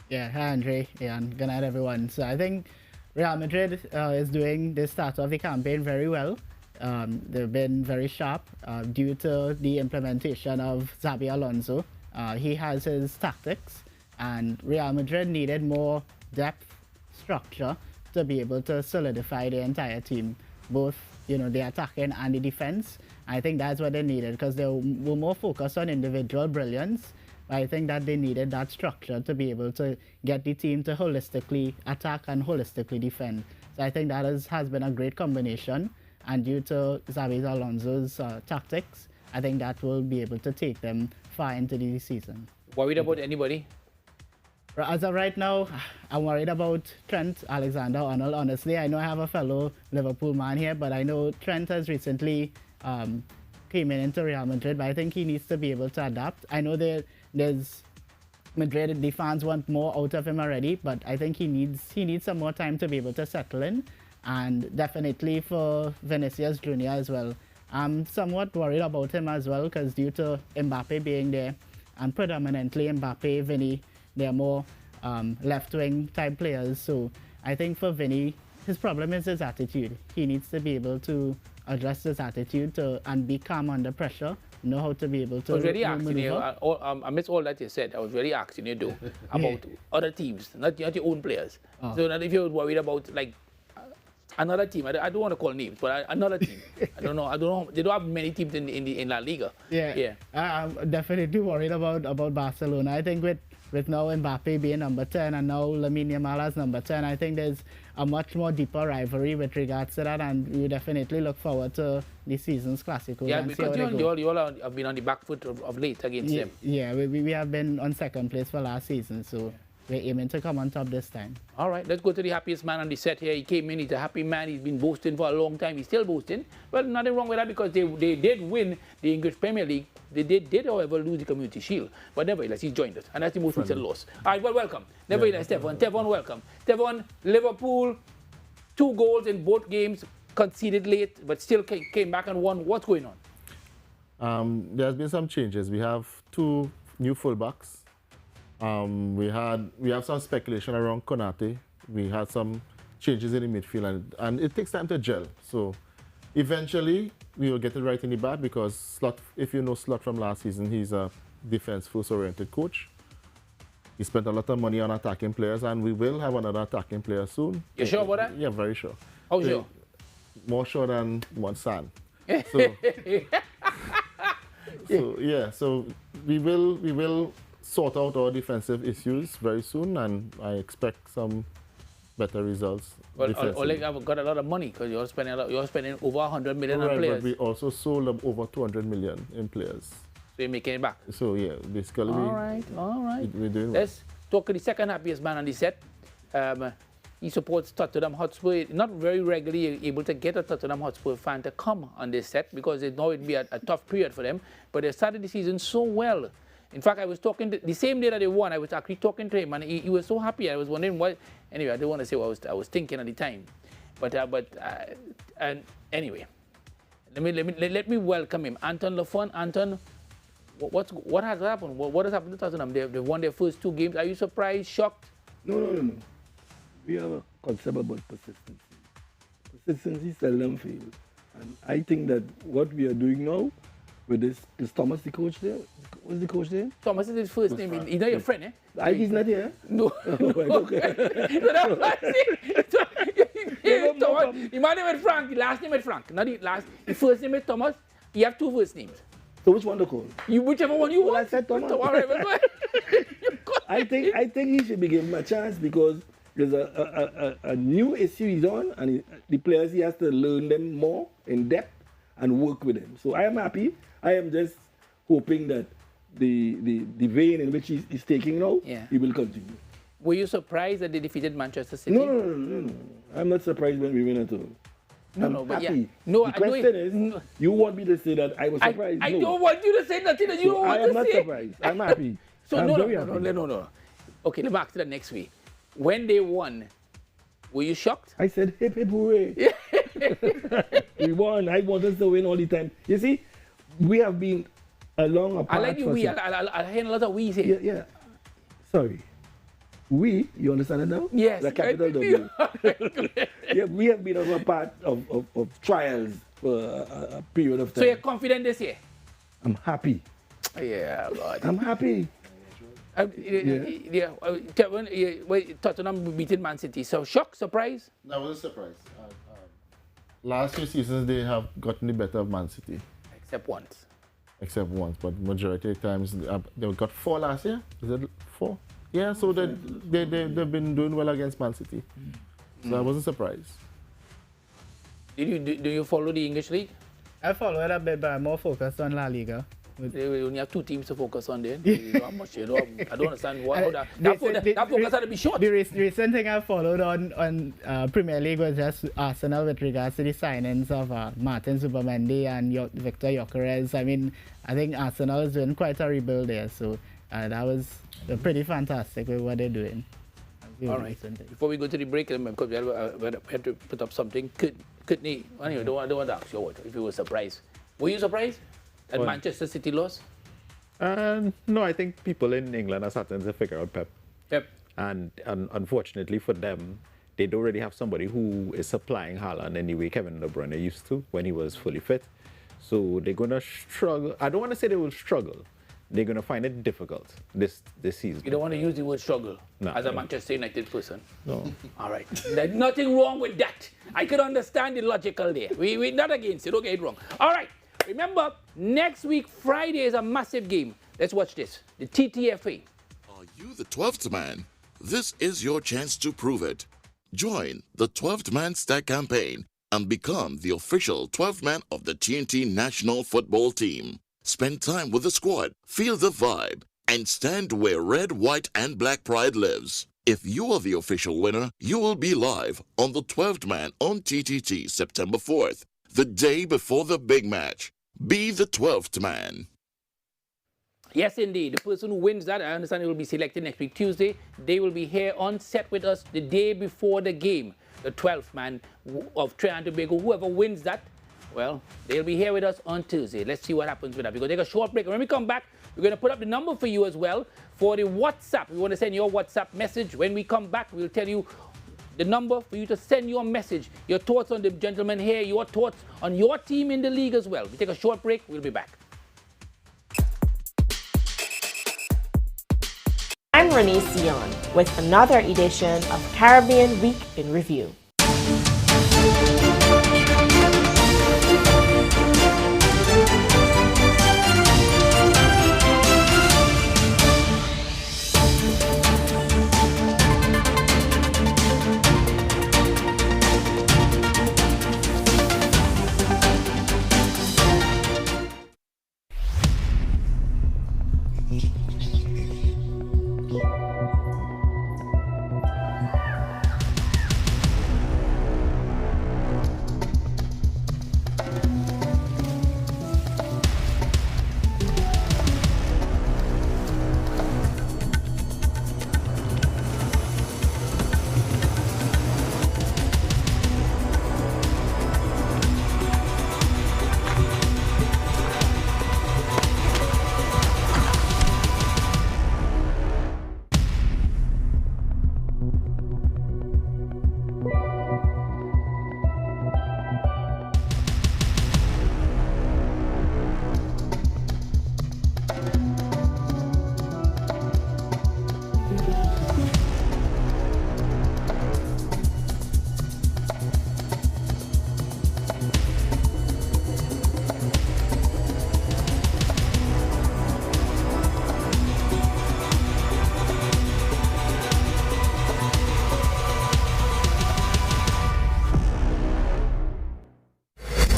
Yeah, hi Andre. Yeah, and good night, everyone. So I think Real Madrid is doing this start of the campaign very well. They've been very sharp due to the implementation of Xabi Alonso. He has his tactics, and Real Madrid needed more depth, structure to be able to solidify the entire team, both the attacking and the defense. I think that's what they needed because they were more focused on individual brilliance. I think that they needed that structure to be able to get the team to holistically attack and holistically defend. So I think that has been a great combination. And due to Xabi Alonso's tactics, I think that will be able to take them far into the season. Worried about anybody? As of right now, I'm worried about Trent Alexander-Arnold. Honestly, I know I have a fellow Liverpool man here, but I know Trent has recently came into Real Madrid, but I think he needs to be able to adapt. I know there's Madrid, the fans want more out of him already, but I think he needs some more time to be able to settle in, and definitely for Vinicius Junior as well. I'm somewhat worried about him as well because due to Mbappe being there, and predominantly Mbappe, Vinny, they're more left-wing type players. So I think for Vinny, his problem is his attitude. He needs to be able to adjust his attitude and be calm under pressure, know how to be able to I was really asking maneuver. you, amidst all that you said, I was really asking you though about other teams, not your own players. So that if you're worried about like another team, I don't want to call names, but another team. I don't know. They don't have many teams in La Liga. Yeah. I'm definitely worried about Barcelona. I think with now Mbappe being number 10 and now Lamine Yamal as number 10, I think there's a much more deeper rivalry with regards to that, and we definitely look forward to the season's Clasico. Yeah, because you all have been on the back foot of late against them. Yeah, we have been on second place for last season, so we're aiming to come on top this time. All right, let's go to the happiest man on the set here. He came in, he's a happy man. He's been boasting for a long time. He's still boasting. Well, nothing wrong with that because they did win the English Premier League. They did, however, lose the Community Shield. But nevertheless, he joined us. And that's the most recent loss. All right, well, welcome. Nevertheless, Stefan. Stefan, welcome. Stefan, Liverpool, 2 goals in both games, conceded late, but still came back and won. What's going on? There's been some changes. We have 2 new fullbacks. We have some speculation around Konate. We had some changes in the midfield, and it takes time to gel. So eventually we will get it right in the back because Slot, if you know Slot from last season, he's a defense first oriented coach. He spent a lot of money on attacking players, and we will have another attacking player soon. You sure about that? Yeah, very sure. How sure? More sure than one son. So, so we will sort out our defensive issues very soon, and I expect some better results. Well, Oleg, I've got a lot of money because you're spending over 100 million on players. But we also sold over 200 million in players. So you're making it back. So yeah, basically all right. We're doing well. Let's talk to the second happiest man on the set. He supports Tottenham Hotspur. Not very regularly able to get a Tottenham Hotspur fan to come on this set because they know it'd be a tough period for them. But they started the season so well. In fact, I was talking the same day that they won. I was actually talking to him, and he was so happy. I was wondering what. Anyway, I don't want to say what I was thinking at the time, and anyway, let me welcome him, Anton Lafont. Anton, what has happened? What has happened to Tottenham? They've won their first 2 games. Are you surprised? Shocked? No. We have a concept about persistency. Persistency seldom fails, and I think that what we are doing now. With this, is Thomas the coach there? What's the coach there? Thomas is his first name. He's not your friend, eh? He's not here? No. Okay. Thomas, he might name is Frank. The last name is Frank. Not the first name is Thomas. You have 2 first names. So which one to call? Whichever one you want. I said Thomas. All right, I think he should be given a chance because there's a new issue he's on, and the players, he has to learn them more in depth and work with them. So I am happy. I am just hoping that the vein in which he's taking now, he will continue. Were you surprised that they defeated Manchester City? No. I'm not surprised when we win at all. I'm but happy. yeah. No, the question is, you want me to say that I was surprised? I don't want you to say nothing that you don't want to say. I am not surprised. I'm happy. So I'm very happy. No. Okay, let me ask you that next week. When they won, were you shocked? I said, hip, hip, hooray. We won. I want us to win all the time. You see, we have been along apart. I like the we. I hear a lot of we here. Yeah. Sorry. You understand it now? Yes. The capital W. Yeah, we have been on a part of trials for a period of time. So you're confident this year? I'm happy. Yeah, God. I'm happy. Tottenham beating Man City. So shock, surprise? That was a surprise. Last few seasons they have gotten the better of Man City. Except once. But majority of times they got 4 last year. Is it 4? Yeah, so they've been doing well against Man City. So I wasn't surprised. Do you follow the English league? I follow it a bit, but I'm more focused on La Liga. They only have 2 teams to focus on there. How much, I don't understand how that focus had to be short. The recent thing I followed on Premier League was just Arsenal with regards to the signings of Martin Zubimendi and Victor Gyökeres. I mean, I think Arsenal is doing quite a rebuild there, so that was pretty fantastic with what they're doing. All right. Before we go to the break, because we had to put up something. Anyway, don't want to ask you if you were surprised. Were you surprised that Manchester City lost? No, I think people in England are starting to figure out Pep. And unfortunately for them, they don't really have somebody who is supplying Haaland in the way Kevin De Bruyne used to when he was fully fit. So they're going to struggle. I don't want to say they will struggle. They're going to find it difficult this season. You don't want to use the word struggle as a Manchester United person? No. All right. There's nothing wrong with that. I could understand the logical there. We're not against it. Don't get it wrong. All right. Remember, next week, Friday, is a massive game. Let's watch this. The TTFA. Are you the 12th man? This is your chance to prove it. Join the 12th Man Stack campaign and become the official 12th man of the TNT national football team. Spend time with the squad, feel the vibe, and stand where red, white, and black pride lives. If you are the official winner, you will be live on the 12th Man on TTT September 4th, the day before the big match. Be the 12th man. Yes, indeed. The person who wins that, I understand, will be selected next week, Tuesday. They will be here on set with us the day before the game. The 12th man of Trinidad and Tobago, whoever wins that, well, they'll be here with us on Tuesday. Let's see what happens with that. We're going to take a short break. And when we come back, we're going to put up the number for you as well for the WhatsApp. We want to send your WhatsApp message. When we come back, we'll tell you the number for you to send your message, your thoughts on the gentleman here, your thoughts on your team in the league as well. We take a short break. We'll be back. I'm Renee Sion with another edition of Caribbean Week in Review.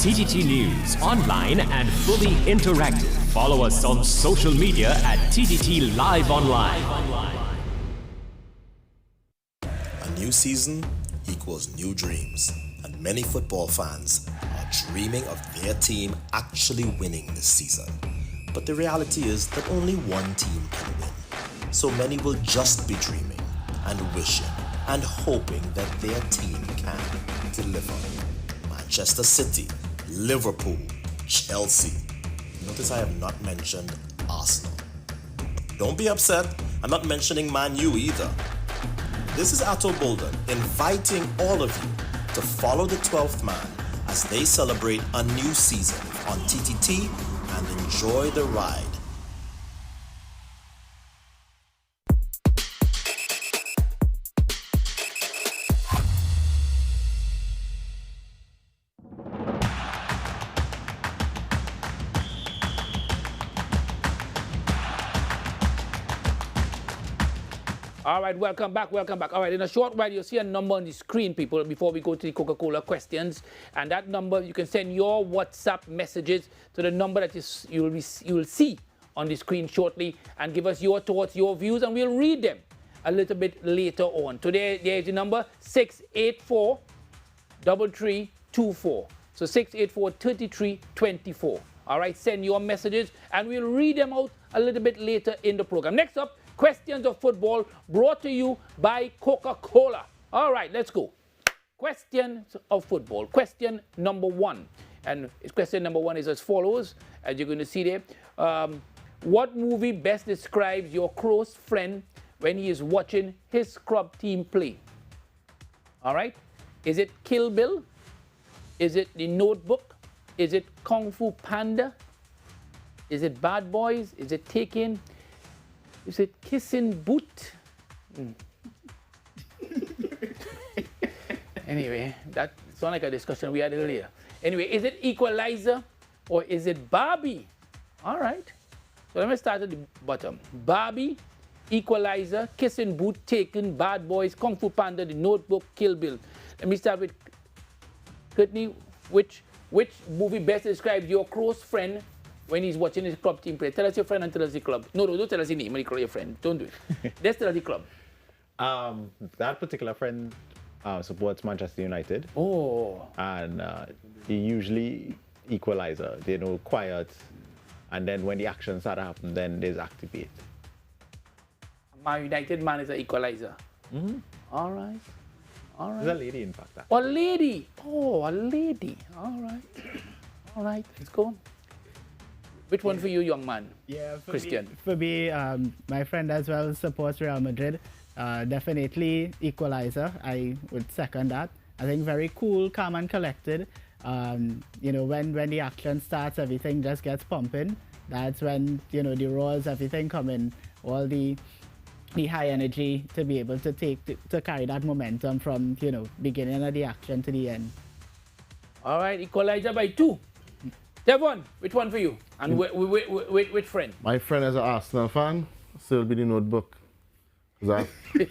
TTT News, online and fully interactive. Follow us on social media at TTT Live Online. A new season equals new dreams, and many football fans are dreaming of their team actually winning this season. But the reality is that only one team can win. So many will just be dreaming and wishing and hoping that their team can deliver. Manchester City, Liverpool, Chelsea. Notice I have not mentioned Arsenal. Don't be upset, I'm not mentioning Man U either. This is Atto Bolden inviting all of you to follow the 12th man as they celebrate a new season on TTT and enjoy the ride. All right, welcome back, welcome back. All right, in a short while, you'll see a number on the screen, people, before we go to the Coca-Cola questions. And that number, you can send your WhatsApp messages to the number that you will see on the screen shortly, and give us your thoughts, your views, and we'll read them a little bit later on. Today, there's the number 684-3324. So 684-3324. All right, send your messages, and we'll read them out a little bit later in the program. Next up, questions of football brought to you by Coca-Cola. All right, let's go. Questions of football. Question number one. And question number one is as follows, as you're going to see there. What movie best describes your close friend when he is watching his club team play? All right. Is it Kill Bill? Is it The Notebook? Is it Kung Fu Panda? Is it Bad Boys? Is it Taken? Is it Kissing Boot? Anyway, that sounds like a discussion we had earlier. Anyway, is it Equalizer or is it Barbie? All right. So let me start at the bottom. Barbie, Equalizer, Kissing Boot, Taken, Bad Boys, Kung Fu Panda, The Notebook, Kill Bill. Let me start with Courtney. Which movie best describes your close friend when he's watching his club team play? Tell us your friend and tell us the club. No, don't tell us the name when you call your friend. Don't do it. Let's tell us the club. That particular friend supports Manchester United. Oh. And he usually Equalizer. They know quiet. And then when the action start to happen, then there's activate. Man United man is an Equalizer. Mm-hmm. All right. All right. There's a lady, in fact. A lady. Oh, a lady. All right. All right. Let's go. Which one for you, young man? Yeah, Christian. For me, my friend as well supports Real Madrid. Definitely Equalizer. I would second that. I think very cool, calm and collected. You know, when the action starts, everything just gets pumping. That's when, you know, the roars, everything come in, all the high energy to be able to carry that momentum from, you know, beginning of the action to the end. All right, Equalizer by 2. Devon, which one for you? And which friend? My friend is an Arsenal fan, so it'll be The Notebook. Yeah. Hey,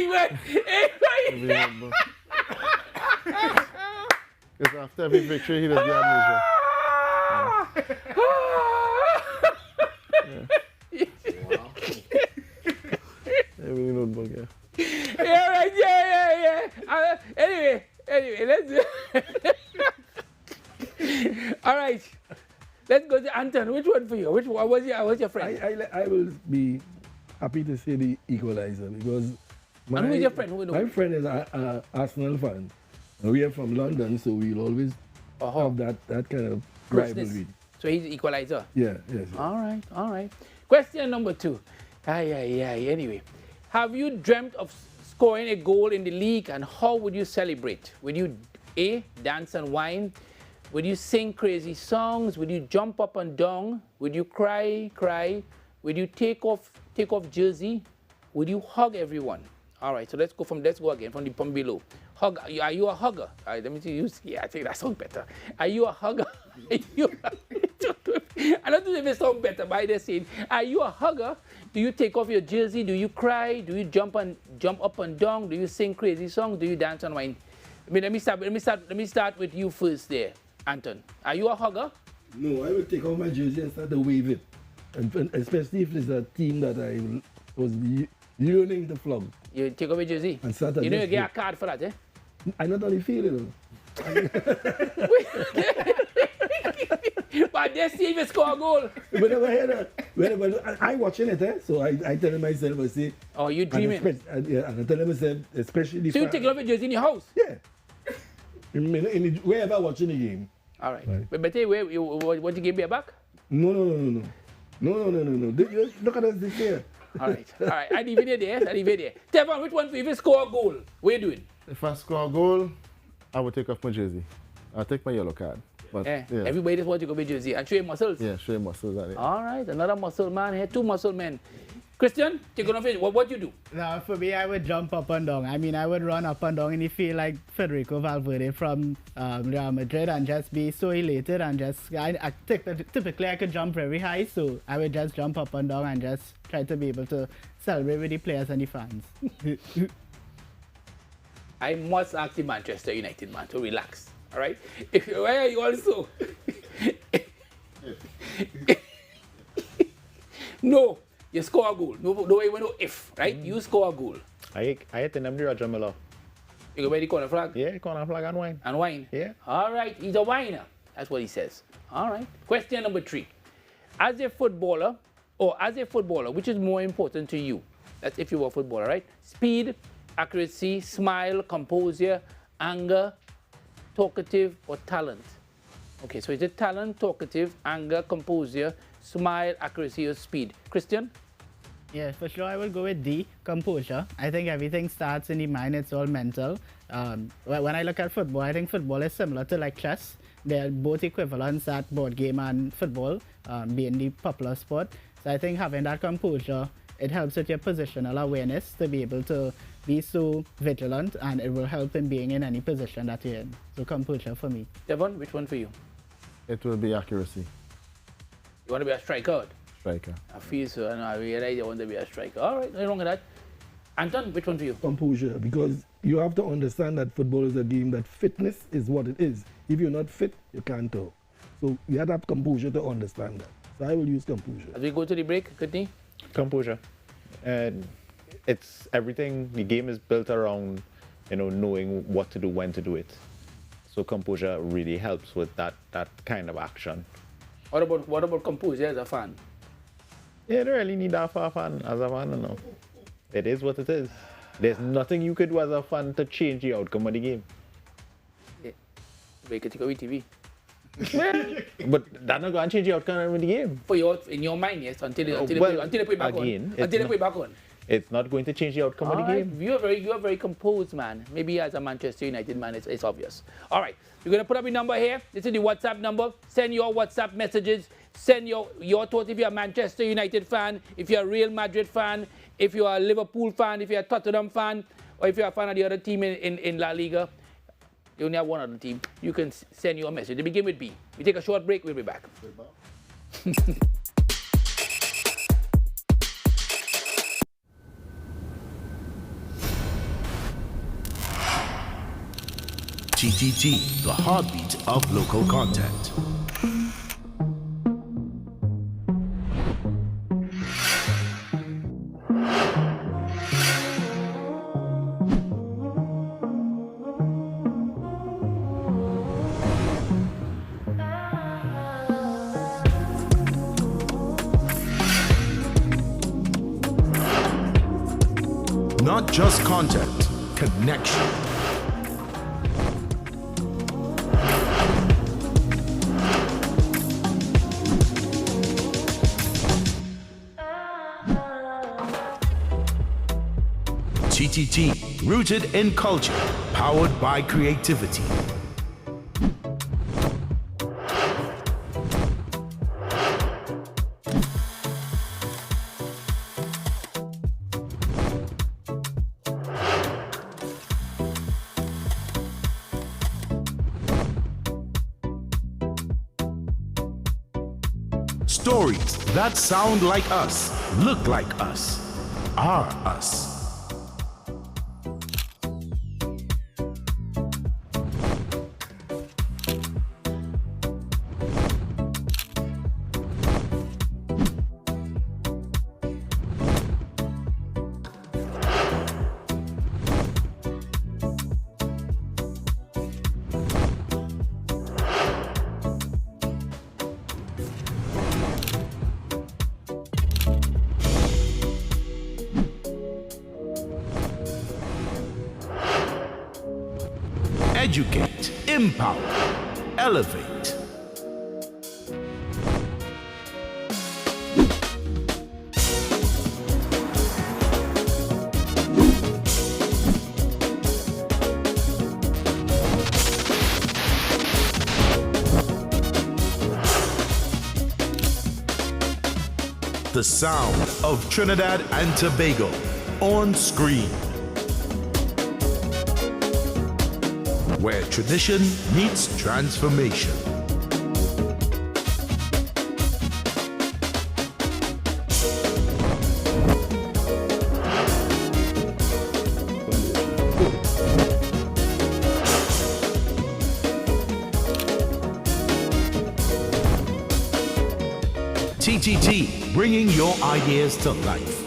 man! Hey, man! Because after every victory, he does the amnesia. Every Notebook, yeah. Yeah, right, yeah. Anyway, let's do All right. Let's go to Anton. Which one for you? Which one was your friend? I will be happy to say the Equalizer because and who's your friend? My friend is an Arsenal fan. We are from London, so we'll always have that kind of rivalry. So he's Equalizer? Yeah, yes. All right. Question number 2. Anyway, have you dreamt of scoring a goal in the league, and how would you celebrate? Would you A, dance and whine? Would you sing crazy songs? Would you jump up and down? Would you cry? Would you take off jersey? Would you hug everyone? All right, so let's go again from below. Hug. Are you a hugger? All right, let me see you. Yeah, I think that sounds better. Are you a hugger? I don't know if it sounds better by the saying. Are you a hugger? Do you take off your jersey? Do you cry? Do you jump up and down? Do you sing crazy songs? Do you dance and whine? I mean, let me start with you first there, Anton. Are you a hugger? No, I will take off my jersey and start to wave it, and especially if it's a team that I was yearning to flog. You take off your jersey? And start you know you get a card for that, eh? I not only feel it. But they see if you score a goal. Whenever I watching it, so I tell myself, I say. Oh, you dreaming? And I tell myself, especially. So you take off your jersey in your house? Yeah. Wherever watching the game. All right. But tell you, what you give me back? No. Look at us this year. All right. I leave it there. Tevon, which one for you? If you score a goal, what are you doing? If I score a goal, I will take off my jersey. I'll take my yellow card. But, yeah. Everybody just wants to go with jersey and show your muscles. Yeah, show your muscles. All right, another muscle man here, 2 muscle men. Christian, take on it. What you do? Now, for me, I would jump up and down. I mean, I would run up and down and you feel like Federico Valverde from Real Madrid and just be so elated and just, typically I could jump very high, so I would just jump up and down and just try to be able to celebrate with the players and the fans. I must ask the Manchester United man to relax, all right? Why are you also? No. You score a goal. No even no if, right? You score a goal. I hit them the Roger Miller. You go by the corner flag? Yeah, corner flag and wine. And wine? Yeah. All right, he's a whiner. That's what he says. All right. Question number 3. As a footballer, which is more important to you? That's if you were a footballer, right? Speed, accuracy, smile, composure, anger, talkative, or talent? Okay, so is it talent, talkative, anger, composure, smile, accuracy, or speed? Christian? Yeah, for sure I will go with D, composure. I think everything starts in the mind, it's all mental. When I look at football, I think football is similar to like chess. They're both equivalents at board game and football, being the popular sport. So I think having that composure, it helps with your positional awareness to be able to be so vigilant, and it will help in being in any position that you're in. So composure for me. Devon, which one for you? It will be accuracy. You want to be a striker? Striker. I feel so, and I realize you want to be a striker. All right, nothing wrong with that. Anton, which one for you? Composure, because you have to understand that football is a game that fitness is what it is. If you're not fit, you can't talk. So you have to have composure to understand that. So I will use composure. As we go to the break, Kutni? Composure. And it's everything. The game is built around, knowing what to do, when to do it. So composure really helps with that kind of action. What about composure as a fan? Yeah, you don't really need that for a fan as a fan, no. It is what it is. There's nothing you could do as a fan to change the outcome of the game. Yeah. Make it TV. But that's not going to change the outcome of the game. In your mind, yes, until they put it back on. Until they put it back on. It's not going to change the outcome of the game. You are very composed, man. Maybe as a Manchester United man, it's obvious. All right, we're going to put up a number here. This is the WhatsApp number. Send your WhatsApp messages. Send your thoughts if you're a Manchester United fan, if you're a Real Madrid fan, if you're a Liverpool fan, if you're a Tottenham fan, or if you're a fan of the other team in La Liga. You only have one other team. You can send your message. They begin with B. We take a short break. We'll be back. TTT, the heartbeat of local content. Not just content, connection. TTT, rooted in culture, powered by creativity. Stories that sound like us, look like us, are us. Educate, empower, elevate. The sound of Trinidad and Tobago on screen. Where tradition meets transformation. TTT, bringing your ideas to life.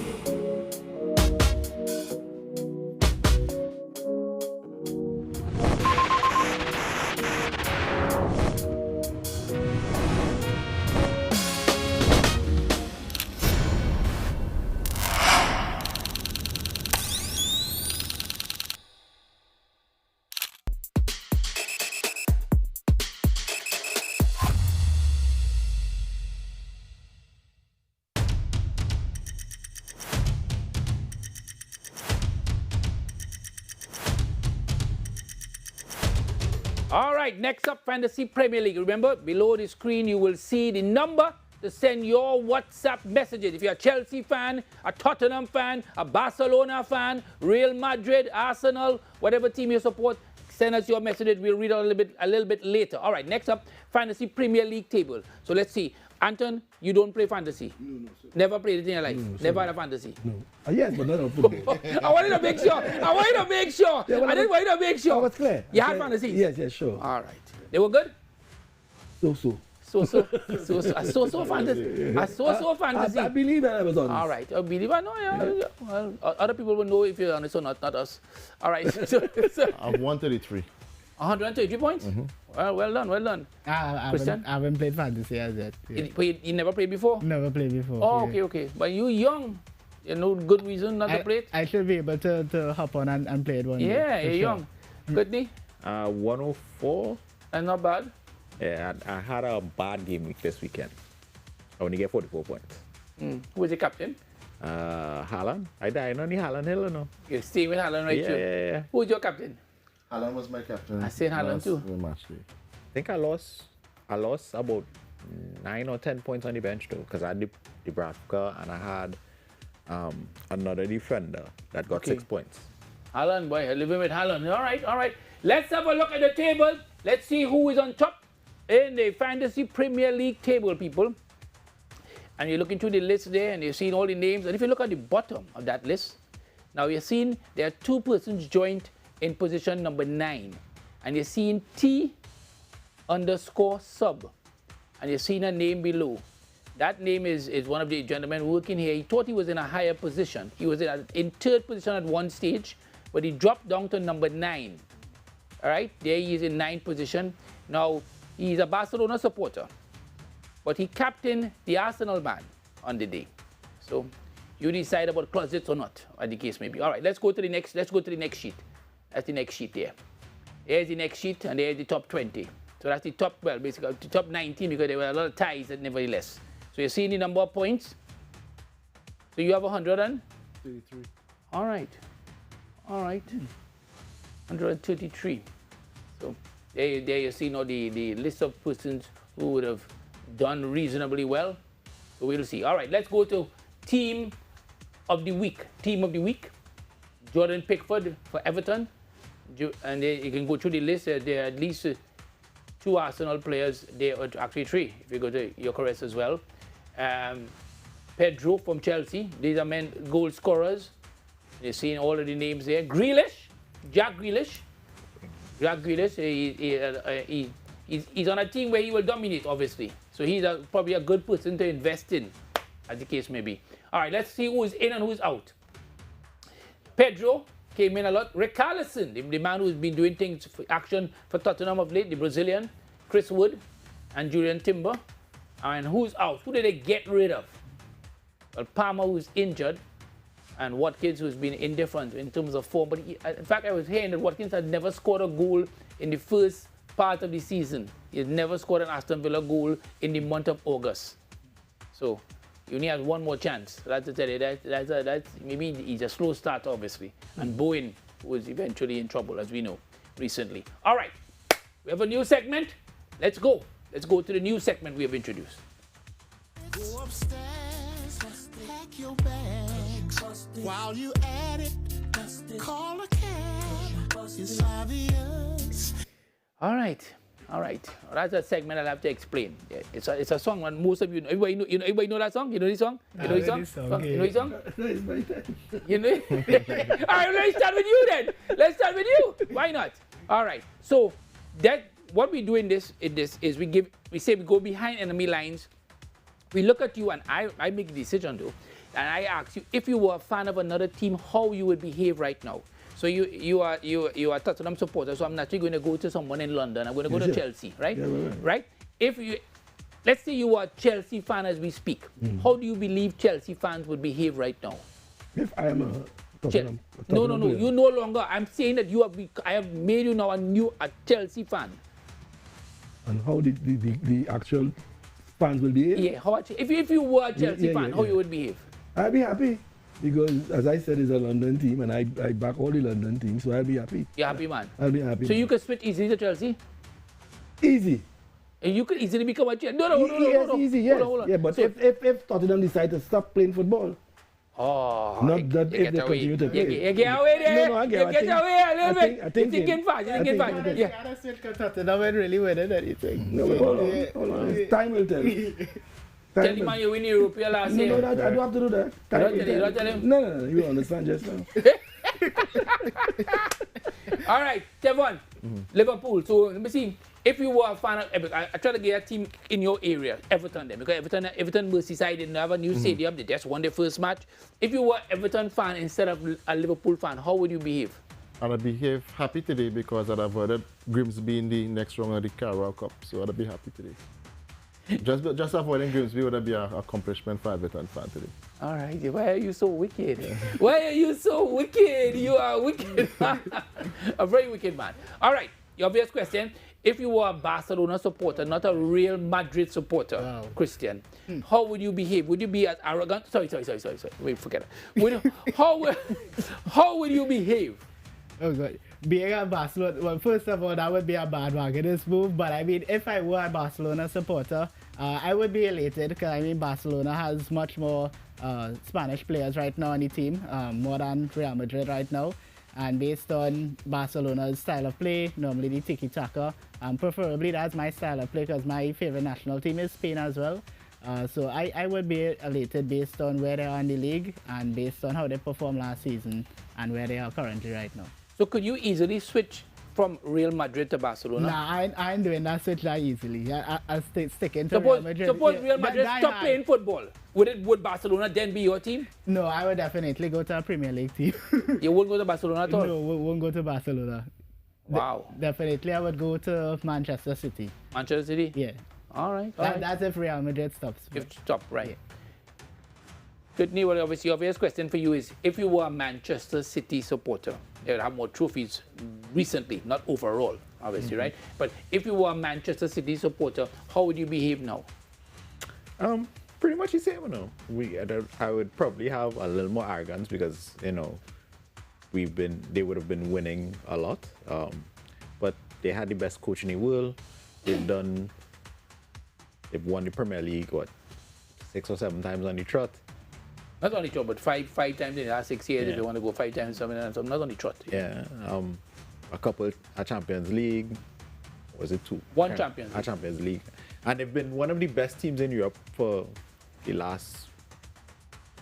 All right, next up, Fantasy Premier League. Remember, below the screen, you will see the number to send your WhatsApp messages. If you're a Chelsea fan, a Tottenham fan, a Barcelona fan, Real Madrid, Arsenal, whatever team you support, send us your messages. We'll read it a little bit later. All right, next up, Fantasy Premier League table. So let's see. Anton, you don't play fantasy? No, sir. Never played it in your life? No, Never had a fantasy? No. Yes, but not on football. I wanted to make sure. I wanted to make sure. Yeah, I didn't want you to make sure. I was clear. You had fantasies? Yes, sure. All right. They were good? So. A so-so fantasy. A so-so fantasy. I believe that I was honest. All right. I believe I know. Yeah. Well, other people will know if you're honest or not us. All right. I'm 133. 133 points? Mm-hmm. Well done. I Christian? haven't played fantasy as yet. Yeah. You never played before? Never played before. Oh, yeah. okay. But you young. You know good reason not to play it? I should be able to hop on and play it one day. Yeah, you're young. Courtney? 104. That's not bad. Yeah, I had a bad game week this weekend. I only get 44 points. Who was the captain? Haaland. I died on the Haaland hill, you know. You're staying with Haaland, right? Yeah. Who's your captain? Haaland was my captain. I said Haaland too. Matchday. I think I lost about 9 or 10 points on the bench too, because I had the Bradka and I had another defender that got 6 points. Haaland, boy, living with Haaland. All right. Let's have a look at the table. Let's see who is on top in the Fantasy Premier League table, people. And you're looking through the list there and you're seeing all the names. And if you look at the bottom of that list, now you're seeing there are 2 persons joined in position number 9. And you're seeing T_sub. And you're seeing a name below. That name is one of the gentlemen working here. He thought he was in a higher position. He was in 3rd position at one stage, but he dropped down to number 9. All right, there he is in 9th position. Now, he's a Barcelona supporter, but he captained the Arsenal man on the day. So, you decide about closets or not, as the case may be. All right, let's go to the next sheet. That's the next sheet there. There's the next sheet, and there's the top 20. So that's the top, well, basically the top 19, because there were a lot of ties, nevertheless. So you're seeing the number of points. So you have 133. All right. 133. So there you see now the list of persons who would have done reasonably well. So we'll see. All right, let's go to Team of the Week. Jordan Pickford for Everton. And you can go through the list. There are at least 2 Arsenal players. There are actually 3 if you go to Eucharist as well. Pedro from Chelsea. These are men goal scorers. You're seeing all of the names there. Jack Grealish. He's on a team where he will dominate, obviously. So he's probably a good person to invest in, as the case may be. All right, let's see who's in and who's out. Pedro came in a lot. Richarlison, the man who's been doing things for action for Tottenham of late, the Brazilian. Chris Wood and Julian Timber. And who's out? Who did they get rid of? Well, Palmer, who's injured, and Watkins, who's been indifferent in terms of form. But in fact, I was hearing that Watkins had never scored a goal in the first part of the season. He had never scored an Aston Villa goal in the month of August. So he only has one more chance. That's to tell you that's maybe he's a slow start, obviously. And Bowen was eventually in trouble, as we know, recently. All right, we have a new segment. Let's go. Let's go to the new segment we have introduced. Go upstairs. your bags. While you at it, call a cab. It's obvious. All right. That's a segment I'll have to explain. Yeah, it's a song and most of you know. Everybody know that song? You know this song? You know this song? You know this song? No, it's my time. You know? All right, let's start with you then. Let's start with you. Why not? All right. So that what we do in this is we say we go behind enemy lines. We look at you and I make a decision though, and I ask you if you were a fan of another team, how you would behave right now. So you are a Tottenham supporter, so I'm naturally going to go to someone in London. I'm going to go to Chelsea, right? Yeah, right? If you, let's say you are a Chelsea fan as we speak, how do you believe Chelsea fans would behave right now? If I am a Tottenham, No. You no longer. I'm saying that I have made you now a Chelsea fan. And how the actual fans will behave? Yeah. If you were a Chelsea fan, how you would behave? I'd be happy. Because, as I said, it's a London team, and I back all the London teams, so I'll be happy. You're happy, man? I'll be happy. So you could switch easily to Chelsea? Easy. And you could easily become a Chelsea? No. Yes, easy, yes. Hold on. Yeah, but so if Tottenham decide to stop playing football, not that if they continue to play. You get away there. No, I get away a little bit. I think you're thinking fast. You gotta switch because Tottenham ain't really winning anything. No, hold on. Time will tell. Tell him you win Europe last year. No, I don't have to do that. You don't tell him? No, you understand just now. All right, Tevon, Liverpool. So let me see. If you were a fan of Everton, I try to get a team in your area, Everton then, because Everton Merseyside didn't have a new stadium. They just won their first match. If you were an Everton fan instead of a Liverpool fan, how would you behave? I'd behave happy today because I'd avoided Grimsby in the next round of the Carabao Cup, so I'd be happy today. Just avoiding Grimsby would be an accomplishment for Everton fan today. All right, why are you so wicked? Why are you so wicked? You are wicked. A very wicked man. All right, your obvious question. If you were a Barcelona supporter, not a Real Madrid supporter, Christian, how would you behave? Would you be as arrogant? Sorry. Wait, forget it. How would you behave? Oh, God. Being a Barcelona, well, first of all, that would be a bad marketing move. But I mean, if I were a Barcelona supporter, I would be elated because I mean, Barcelona has much more Spanish players right now on the team, more than Real Madrid right now. And based on Barcelona's style of play, normally the tiki-taka, preferably that's my style of play because my favorite national team is Spain as well. So I would be elated based on where they are in the league and based on how they performed last season and where they are currently right now. So could you easily switch from Real Madrid to Barcelona? Nah, I ain't doing that switch that easily. I'll stick into Real Madrid. Suppose Real Madrid stop playing football. Would Barcelona then be your team? No, I would definitely go to a Premier League team. You wouldn't go to Barcelona at all? No, won't go to Barcelona. Wow. Definitely I would go to Manchester City. Manchester City? Yeah. All right. That's if Real Madrid stops. Stop, right. Yeah. Whitney, well, obviously, obvious question for you is, if you were a Manchester City supporter, they would have more trophies recently, not overall, obviously, right? But if you were a Manchester City supporter, how would you behave now? Pretty much the same, you know. I would probably have a little more arrogance because, you know, they would have been winning a lot. But they had the best coach in the world. They've won the Premier League, 6 or 7 times on the trot. Not only trot, but five times in the last 6 years. Yeah. If you want to go 5 times, something like that. Not only trot. Yeah. A couple a Champions League. Was it 2? One Champions League. A Champions League. And they've been one of the best teams in Europe for the last,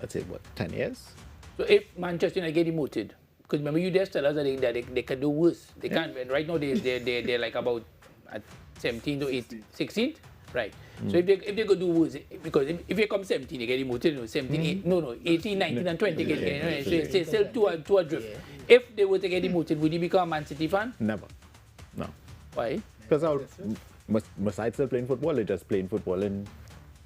let's say, 10 years? So if Manchester United get demoted, because remember you just tell us that they can do worse. They can't. Right now they're like about at 17 to 18, 16th. Right. So if they go do worse, because if you come 17, they get demoted. 18, 19, and 20 get so still two adrift. Yeah. If they were to get demoted, would you become a Man City fan? Never. No. Why? Because besides still playing football, they're just playing football in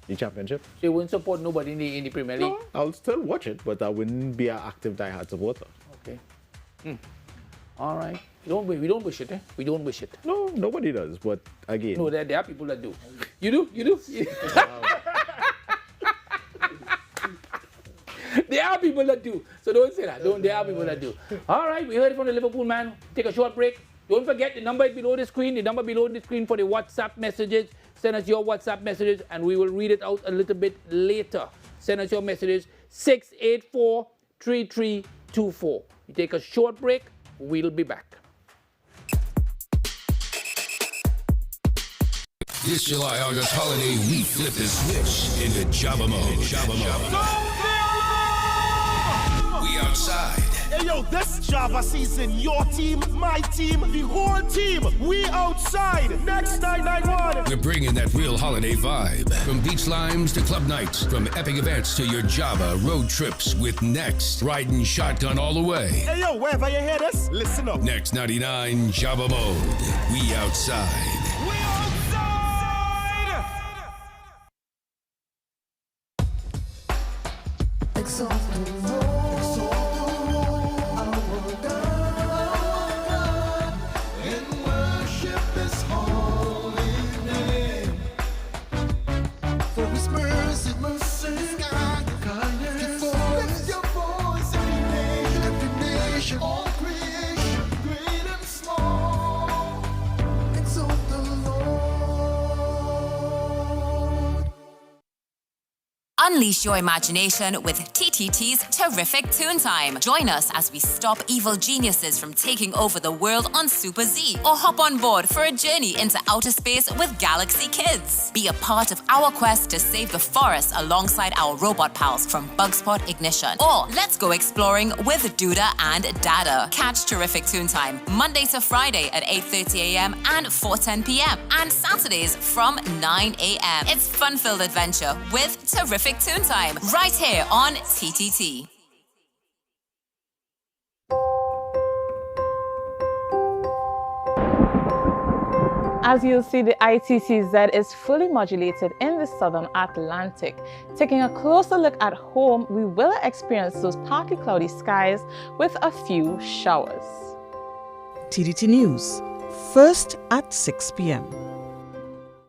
the Championship. So you wouldn't support nobody in the Premier League? No, I'll still watch it, but I wouldn't be an active diehard supporter. Okay. All right. We don't wish it, eh? We don't wish it. No, nobody does, but again... No, there are people that do. You do? There are people that do. So don't say that. There are people that do. All right, we heard it from the Liverpool man. Take a short break. Don't forget the number is below the screen. The number below the screen for the WhatsApp messages. Send us your WhatsApp messages and we will read it out a little bit later. Send us your messages 684-3324. We take a short break. We'll be back. This July-August holiday, we flip the switch into Java mode. We outside. Hey yo, this Java season, your team, my team, the whole team, we outside. Next 991. We're bringing that real holiday vibe. From beach limes to club nights, from epic events to your Java road trips with Next. Riding shotgun all the way. Hey yo, wherever you hear this, listen up. Next 99 Java mode. We outside. We outside. Exalt the Lord. Unleash your imagination with TTT's Terrific Toon Time. Join us as we stop evil geniuses from taking over the world on Super Z, or hop on board for a journey into outer space with Galaxy Kids. Be a part of our quest to save the forest alongside our robot pals from Bugspot Ignition. Or let's go exploring with Duda and Dada. Catch Terrific Toon Time Monday to Friday at 8:30 a.m. and 4:10 p.m. and Saturdays from 9 a.m. It's fun-filled adventure with Terrific Toon Time, right here on TTT. As you'll see, the ITCZ is fully modulated in the Southern Atlantic. Taking a closer look at home, we will experience those partly cloudy skies with a few showers. TTT News, first at 6 p.m.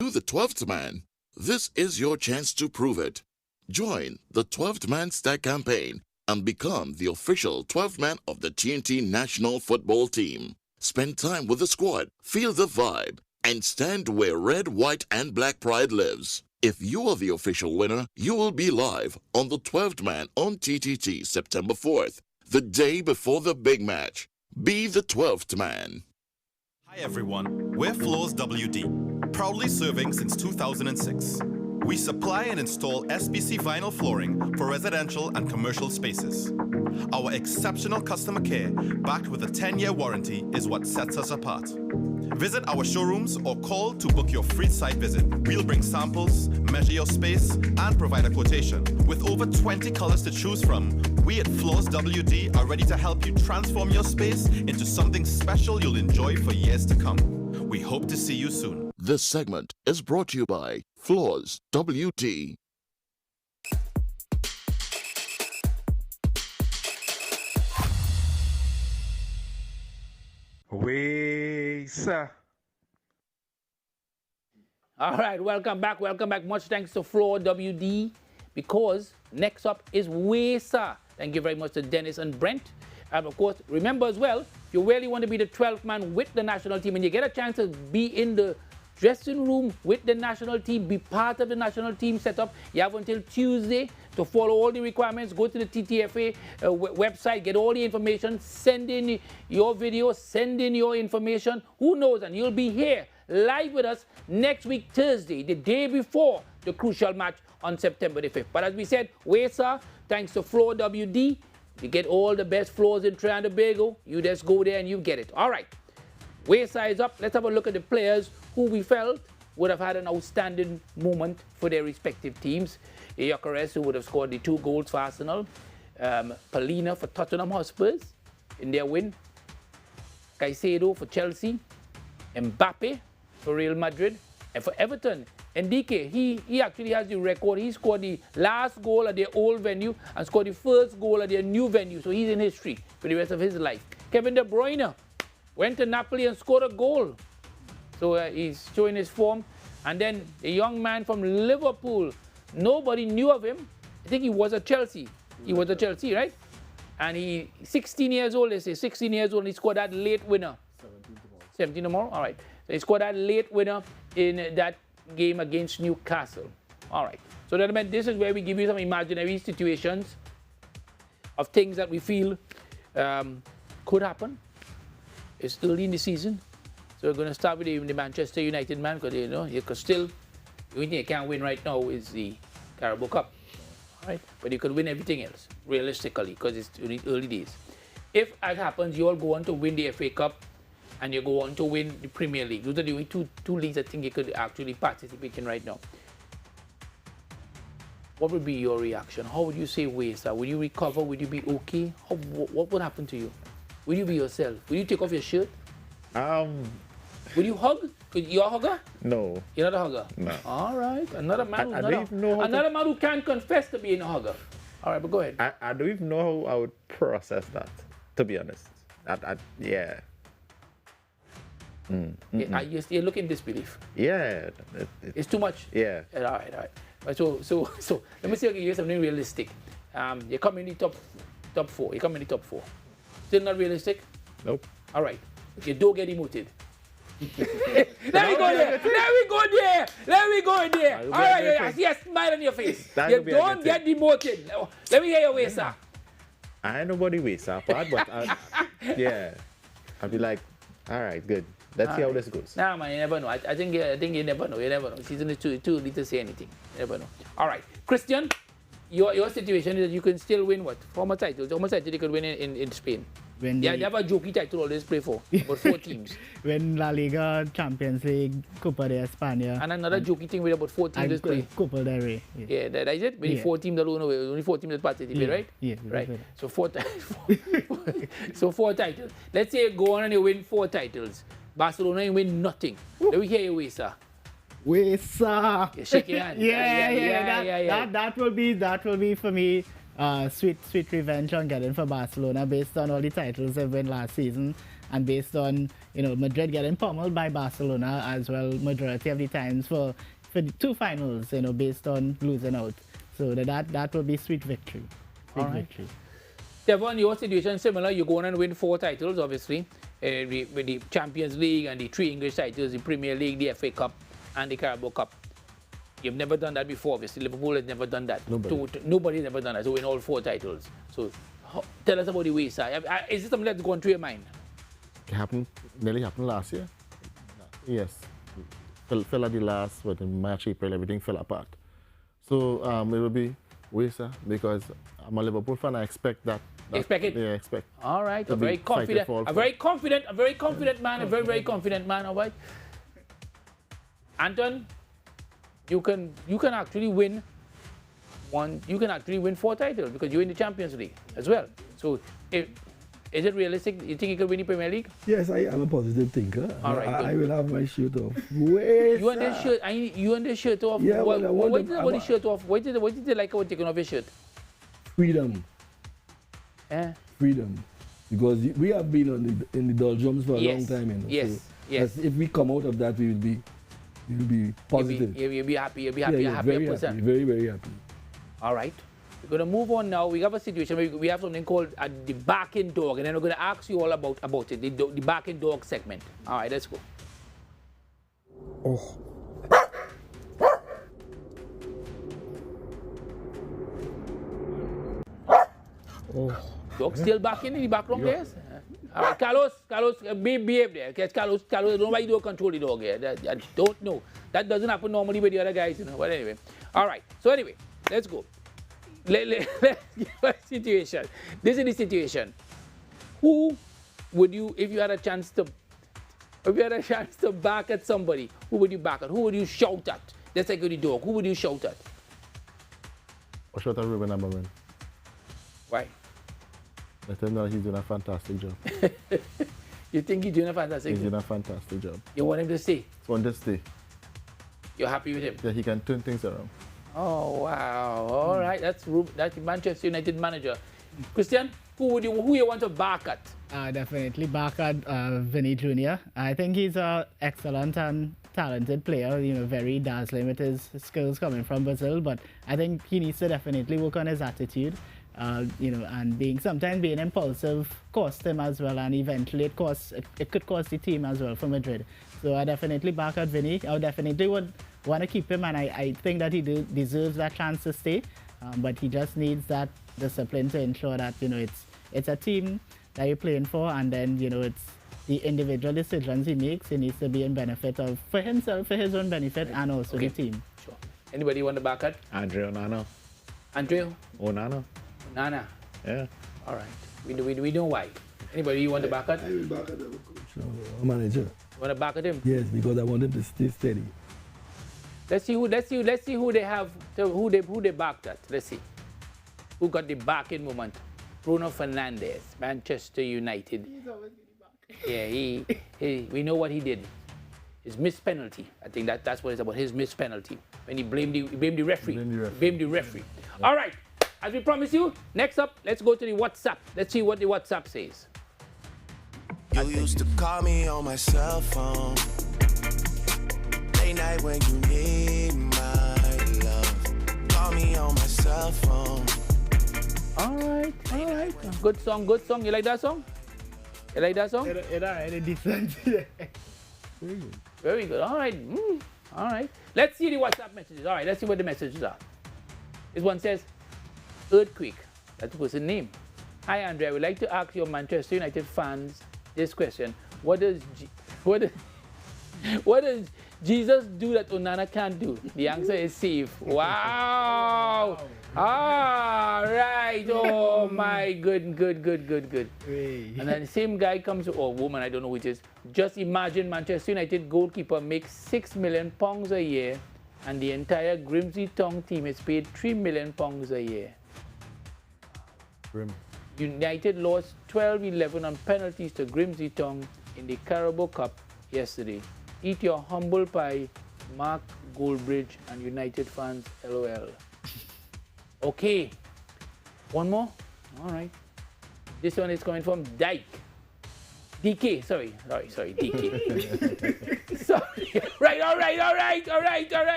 To the 12th man, this is your chance to prove it. Join the 12th Man Stack campaign and become the official 12th man of the TNT national football team. Spend time with the squad, feel the vibe, and stand where red, white, and black pride lives. If you are the official winner, you will be live on the 12th man on TTT September 4th, the day before the big match. Be the 12th man. Hi everyone, we're Floors WD, proudly serving since 2006. We supply and install SPC vinyl flooring for residential and commercial spaces. Our exceptional customer care, backed with a 10-year warranty, is what sets us apart. Visit our showrooms or call to book your free site visit. We'll bring samples, measure your space, and provide a quotation. With over 20 colors to choose from, we at Floors WD are ready to help you transform your space into something special you'll enjoy for years to come. We hope to see you soon. This segment is brought to you by Floors WD. Sir. All right, welcome back. Much thanks to Floor WD, because next up is Wesa. Thank you very much to Dennis and Brent. And of course, remember as well, if you really want to be the 12th man with the national team and you get a chance to be in the dressing room with the national team, be part of the national team setup, you have until Tuesday to follow all the requirements. Go to the TTFA website, get all the information, send in your video, send in your information. Who knows? And you'll be here live with us next week, Thursday, the day before the crucial match on September the 5th. But as we said, Wesa, thanks to Floor WD, you get all the best floors in Trinidad and Tobago. You just go there and you get it. All right. Wayside is up. Let's have a look at the players who we felt would have had an outstanding moment for their respective teams. Gyökeres, who would have scored the 2 goals for Arsenal. Palina for Tottenham Hotspurs in their win. Caicedo for Chelsea. Mbappe for Real Madrid. And for Everton, Ndike, he actually has the record. He scored the last goal at their old venue and scored the first goal at their new venue. So he's in history for the rest of his life. Kevin De Bruyne went to Napoli and scored a goal. So he's showing his form. And then a young man from Liverpool, nobody knew of him. I think he was at Chelsea. He was at Chelsea, right? And he 16 years old, they say, 16 years old, and he scored that late winner. 17 tomorrow? All right. So he scored that late winner in that game against Newcastle. All right. So that meant this is where we give you some imaginary situations of things that we feel could happen. It's early in the season, so we're going to start with the Manchester United man, because you could still, the only thing you can't win right now is the Carabao Cup, right? But you could win everything else realistically, because it's early days. If that happens, you all go on to win the FA Cup, and you go on to win the Premier League. Those are the only two leagues I think you could actually participate in right now. What would be your reaction? How would you say Wesa? Would you recover? Would you be okay? What would happen to you? Will you be yourself? Will you take off your shirt? Will you hug? You're a hugger? No. You're not a hugger? No. All right. Another man I man who can't confess to being a hugger. All right, but go ahead. I don't even know how I would process that, to be honest. Yeah. You're looking disbelief. Yeah. It's too much? Yeah. All right. So let me see if I can get something realistic. You come in the top four. You come in the top four. Still not realistic? Nope. All right. You don't get demoted. Let me go there. All right, I see a smile on your face. You don't get demoted. Let me hear your way, sir. I ain't nobody waste that part, but yeah. I'll be like, all right, good. Let's see how this goes. Nah, man, you never know. I think you never know. You never know. Season is too early to say anything. You never know. All right. Christian, your situation is that you can still win what? Former titles. How much title you could win in Spain? They have a jokey title always play for. About 4 teams. When La Liga, Champions League, Copa de España. And another jokey thing with about 4 teams play. Copa del Rey. Yeah, that is it. With 4 teams alone, only 4 teams that participate, right? Yeah. Right. So 4 titles. Let's say you go on and you win 4 titles. Barcelona, you win nothing. Let me hear you, Wesa. Wesa. You shake your hand. Yeah. That will be for me. Sweet revenge on getting for Barcelona based on all the titles they won last season, and based on Madrid getting pummeled by Barcelona as well majority of the times for the 2 finals, based on losing out. So that will be sweet victory. Victory. Devon, your situation similar. You go on and win 4 titles, obviously, with the Champions League and the 3 English titles, the Premier League, the FA Cup, and the Carabao Cup. You've never done that before, obviously. Liverpool has never done that. Nobody's never done that. So win all 4 titles. So tell us about the way, sir. Is this something that's gone through your mind? It nearly happened last year. Yes. Fell at the last, but in March, April, everything fell apart. So it will be Wesa, because I'm a Liverpool fan. I expect that. Expect it? Yeah, expect. All right. A very confident man. A very confident man. All right. Anton? You can actually win 4 titles because you're in the Champions League as well. So, is it realistic? You think you can win the Premier League? Yes, I am a positive thinker. All right, I will have my shirt off. You want this shirt? You want this shirt off? Yeah, why did the shirt off? What did they like about taking off your shirt? Freedom. Freedom. Because we have been in the doldrums for a long time. Yes. So if we come out of that, we will be positive. You'll be happy. You'll be happy. Very happy. Very, very happy. All right. We're going to move on now. We have a situation where we have something called the barking dog, and then we're going to ask you all about it, the barking dog segment. All right, let's go. Oh. Dog still barking in the background there? All right, Carlos, behave there. Carlos, nobody don't control the dog here. I don't know. That doesn't happen normally with the other guys, But anyway, all right. So anyway, let's go. Let's give a situation. This is the situation. Who would you, if you had a chance to bark at somebody, who would you bark at? Who would you shout at? That's like with the dog. Who would you shout at? I'll shout at Ruben Amorim. Why? Let him know he's doing a fantastic job. You think he's doing a fantastic job? He's doing a fantastic job. You want him to stay? Want to stay. You're happy with him? Yeah, he can turn things around. Oh, wow. All right. That's Manchester United manager. Christian, who you want to bark at? Definitely bark at Vinny Jr. I think he's an excellent and talented player, very dazzling with his skills coming from Brazil, but I think he needs to definitely work on his attitude. And sometimes being impulsive cost him as well, and eventually it could cost the team as well for Madrid. So I definitely back at Vinny. I definitely would want to keep him, and I think that he deserves that chance to stay. but he just needs that discipline to ensure that, you know, it's a team that you're playing for, and then, you know, it's the individual decisions he makes. He needs to be in benefit of, for himself, for his own benefit, and also the team. Sure. Anybody want to back it? Andre Onana. Andre? Onana. Onana. Yeah. All right. We know why. Anybody you want to back it? I will back at the coach, manager. You want to back at him? Yes, because I want him to stay steady. Let's see who they have, who they backed at. Let's see. Who got the backing moment? Bruno Fernandes, Manchester United. He's always getting back. Yeah, we know what he did. His missed penalty. I think that's what it's about, his missed penalty. When he blamed the referee. Blamed the referee. All right, as we promised you, next up, let's go to the WhatsApp. Let's see what the WhatsApp says. You used to call me on my cell phone. Late night when you need my love. Call me on my cell phone. All right. Good song. You like that song? It's decent. Very good. All right. All right. Let's see the WhatsApp messages. All right, let's see what the messages are. This one says, Earthquake. That's the person's name. Hi, Andre. I would like to ask your Manchester United fans this question. What does Jesus do that Onana can't do? The answer is save. Wow. All right. Oh, my good. And then the same guy comes, or woman, I don't know which is. Just imagine Manchester United goalkeeper makes £6 million a year, and the entire Grimsby Town team is paid £3 million a year. United lost 12-11 on penalties to Grimsby Town in the Carabao Cup yesterday. Eat your humble pie, Mark Goldbridge and United fans, LOL. Okay, one more. All right. This one is coming from Dyke. DK, sorry, DK. Sorry. Right, all right.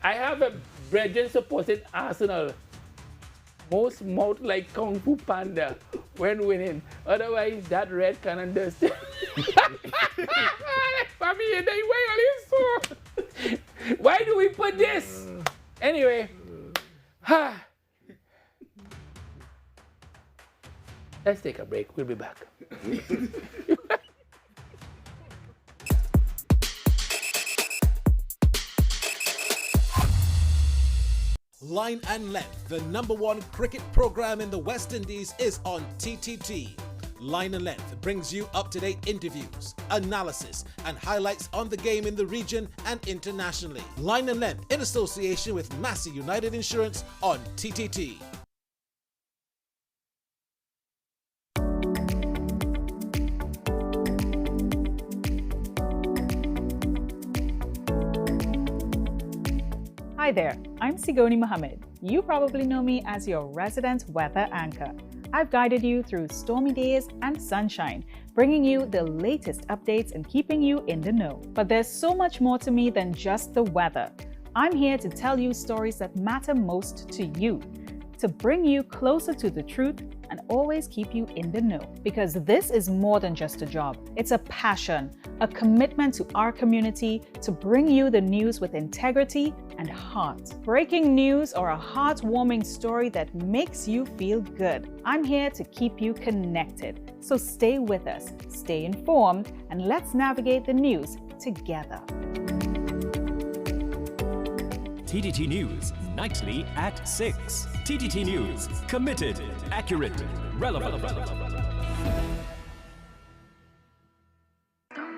I have a brethren supporting Arsenal. Most mouth like Kung Fu Panda when winning. Otherwise, that red can understand. Why do we put this? Anyway. Let's take a break. We'll be back. Line and Length, the #1 cricket program in the West Indies, is on TTT. Line and Length brings you up-to-date interviews, analysis, and highlights on the game in the region and internationally. Line and Length in association with Massey United Insurance on TTT. Hi there, I'm Sigoni Mohammed. You probably know me as your resident weather anchor. I've guided you through stormy days and sunshine, bringing you the latest updates and keeping you in the know. But there's so much more to me than just the weather. I'm here to tell you stories that matter most to you, to bring you closer to the truth and always keep you in the know. Because this is more than just a job. It's a passion, a commitment to our community to bring you the news with integrity and heart. Breaking news or a heartwarming story that makes you feel good. I'm here to keep you connected. So stay with us, stay informed, and let's navigate the news together. TTT News, nightly at 6. TTT News, committed, accurate, relevant.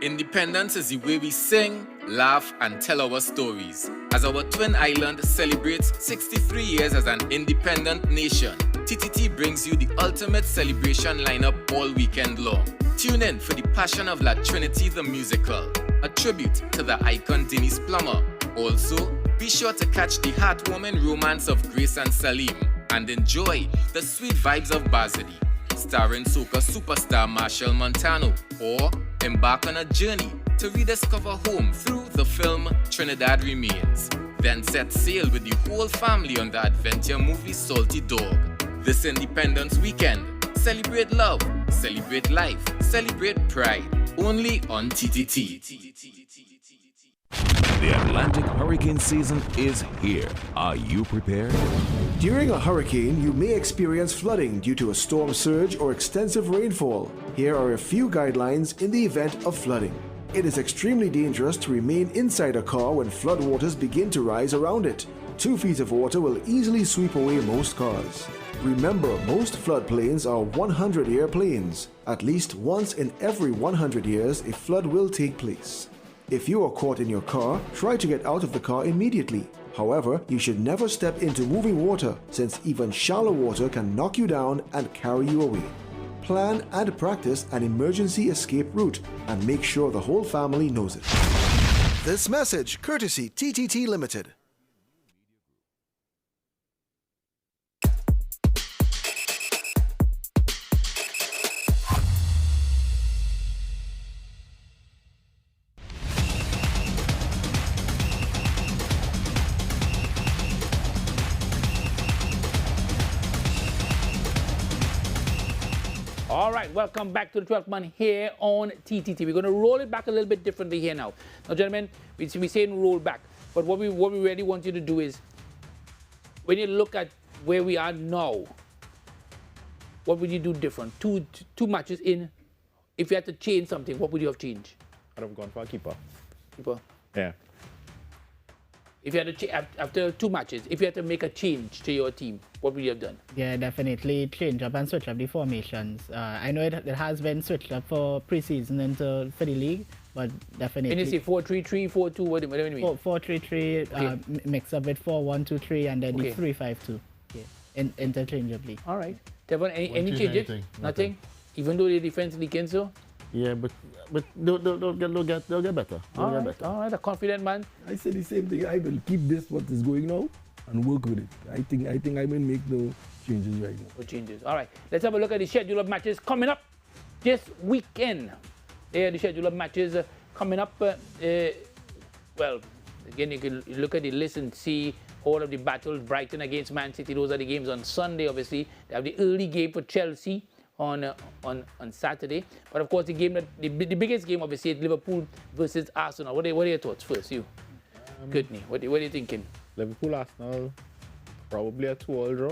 Independence is the way we sing, laugh, and tell our stories. As our twin island celebrates 63 years as an independent nation, TTT brings you the ultimate celebration lineup all weekend long. Tune in for the Passion of La Trinity the musical, a tribute to the icon Denise Plummer. Also, be sure to catch the heartwarming romance of Grace and Salim and enjoy the sweet vibes of Bazadi, starring soca superstar Marshall Montano, or embark on a journey to rediscover home through the film Trinidad Remains. Then set sail with the whole family on the adventure movie Salty Dog. This Independence Weekend, celebrate love, celebrate life, celebrate pride, only on TTT. The Atlantic hurricane season is here. Are you prepared? During a hurricane, you may experience flooding due to a storm surge or extensive rainfall. Here are a few guidelines in the event of flooding. It is extremely dangerous to remain inside a car when floodwaters begin to rise around it. 2 feet of water will easily sweep away most cars. Remember, most floodplains are 100-year plains. At least once in every 100 years, a flood will take place. If you are caught in your car, try to get out of the car immediately. However, you should never step into moving water, since even shallow water can knock you down and carry you away. Plan and practice an emergency escape route and make sure the whole family knows it. This message courtesy TTT Limited. All right, welcome back to the 12th man here on TTT. We're going to roll it back a little bit differently here now. Now, gentlemen, we're saying roll back, but what we really want you to do is, when you look at where we are now, what would you do different? Two matches in, if you had to change something, what would you have changed? I'd have gone for a keeper. Keeper? Yeah. If you had to after 2 matches, if you had to make a change to your team, what would you have done? Yeah, definitely change up and switch up the formations. I know it has been switched up for pre-season for the league, but definitely. And you say 4-3-3, 4-2, what do you mean? 4-3-3, Okay. mix up with 4-1-2-3, and then Okay. the 3-5-2, interchangeably. All right. Devon, any Won't change changes? anything. Nothing? Even though the defense leaking so? Yeah, but they'll get better. All right, a confident man. I say the same thing. I will keep this what is going now and work with it. I think I will make no changes right now. No changes. All right. Let's have a look at the schedule of matches coming up this weekend. There, the schedule of matches coming up. Well, again, you can look at the list and see all of the battles. Brighton against Man City. Those are the games on Sunday, obviously. They have the early game for Chelsea on Saturday. But of course, the biggest game, obviously, is Liverpool versus Arsenal. What are your thoughts first, you? Courtney, what are you thinking? Liverpool, Arsenal, probably a 2-2 draw.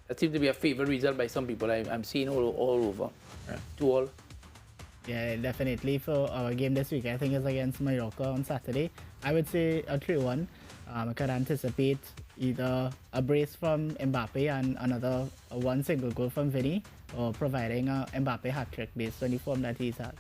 That seems to be a favorite result by some people. I'm seeing all over. 2-2. Yeah, definitely for our game this week. I think it's against Mallorca on Saturday. I would say a 3-1. I could anticipate either a brace from Mbappe and another one single goal from Vinny, or providing a Mbappe hat-trick based on the form that he's had.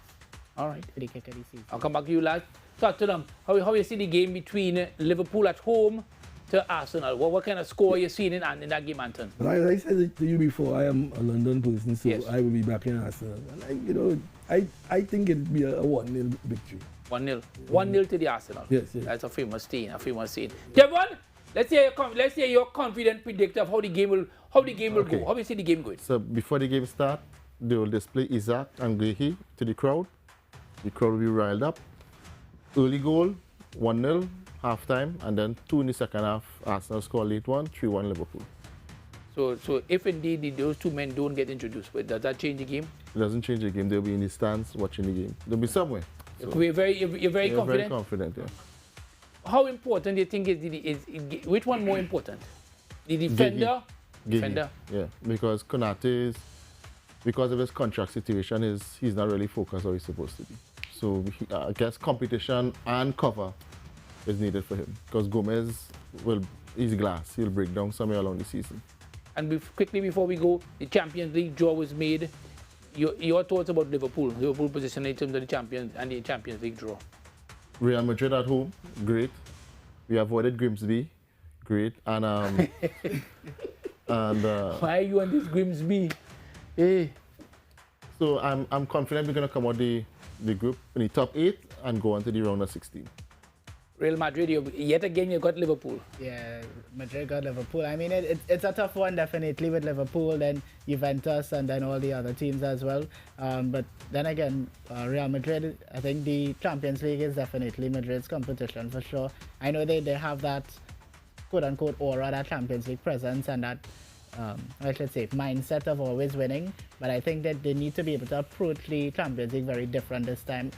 All right. For the kick of the season. I'll come back to you, lad. Tottenham, how you see the game between Liverpool at home to Arsenal? What kind of score are you seeing in that game, Anton? But I said it to you before, I am a London person, so Yes. I will be back in Arsenal. And I think it'll be a 1-0 victory. 1-0. 1-0 to the Arsenal. Yes. That's a famous scene. Devon, let's hear your confident predictor of how the game will go. How do you see the game going? So before the game start, they will display Isaac and Guehi to the crowd. The crowd will be riled up. Early goal, 1-0, half-time, and then 2 in the second half. Arsenal score late 1, 3-1 Liverpool. So if indeed those two men don't get introduced, does that change the game? It doesn't change the game. They'll be in the stands watching the game. They'll be somewhere. So You're very confident? Very confident, yeah. How important do you think is which one more important? The defender? Defender? Yeah, because Konate because of his contract situation, he's not really focused how he's supposed to be. So I guess competition and cover is needed for him, because Gomez he's glass. He'll break down somewhere along the season. And quickly before we go, the Champions League draw was made. Your thoughts about Liverpool position in terms of the Champions League draw? Real Madrid at home, great. We avoided Grimsby, great. And why are you on this Grimsby? Hey. So I'm confident we're gonna come out the group in the top 8 and go on to the round of 16. Real Madrid, yet again you got Liverpool. Yeah, Madrid got Liverpool. I mean, it's a tough one, definitely, with Liverpool, then Juventus, and then all the other teams as well. But then again, Real Madrid, I think the Champions League is definitely Madrid's competition for sure. I know they have that quote-unquote aura, that Champions League presence, and that let's say, mindset of always winning. But I think that they need to be able to approach the Champions League very different this time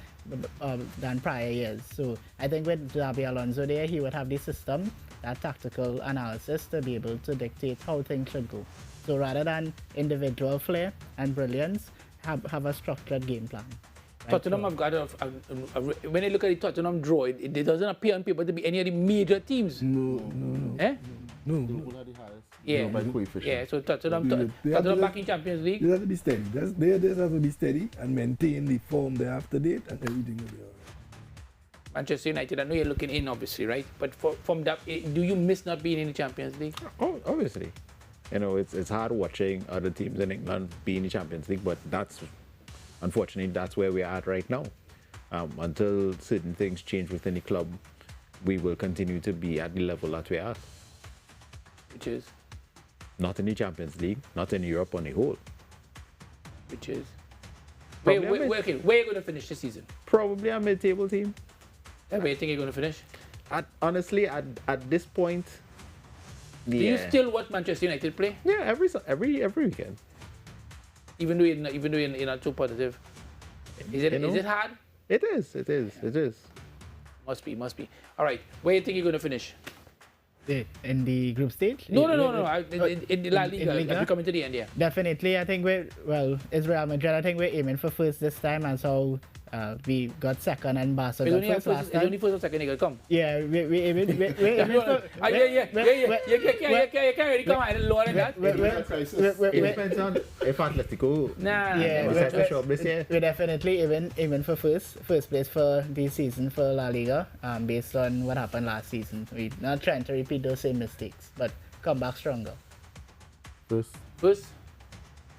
than prior years. So I think with Xabi Alonso there, he would have the system, that tactical analysis to be able to dictate how things should go. So rather than individual flair and brilliance, have a structured game plan. Right? Tottenham have got when you look at the Tottenham draw, it doesn't appear on paper to be any of the major teams. No. Eh? No. Yeah. Yeah, so Tottenham back in Champions League. They have to be steady. They have to be steady and maintain the form they have to date, and everything will be all right. Manchester United, I know you're looking in, obviously, right? But from that, do you miss not being in the Champions League? Oh, obviously. You know, it's hard watching other teams in England be in the Champions League, but unfortunately, that's where we are at right now. Until certain things change within the club, we will continue to be at the level that we are. Which is? Not in the Champions League, not in Europe on the whole. Which is? Where are you going to finish this season? Probably a mid-table team. Where do you think you're going to finish? Honestly, at this point, do you still watch Manchester United play? Yeah, every weekend. Even though you're not too positive, is it hard? It is. Must be. All right, where do you think you're going to finish? In the group stage? No. In the La Liga, as we come into the end, yeah. Definitely, I think it's Real Madrid. I think we're aiming for first this time, and so we got second and Barcelona first last time. It's only first or second, you got come. Yeah, we're aiming for... You can't really come and lower than that. It depends on if Atletico... We're definitely aiming for first place for this season for La Liga, based on what happened last season. We're not trying to repeat those same mistakes, but come back stronger. First?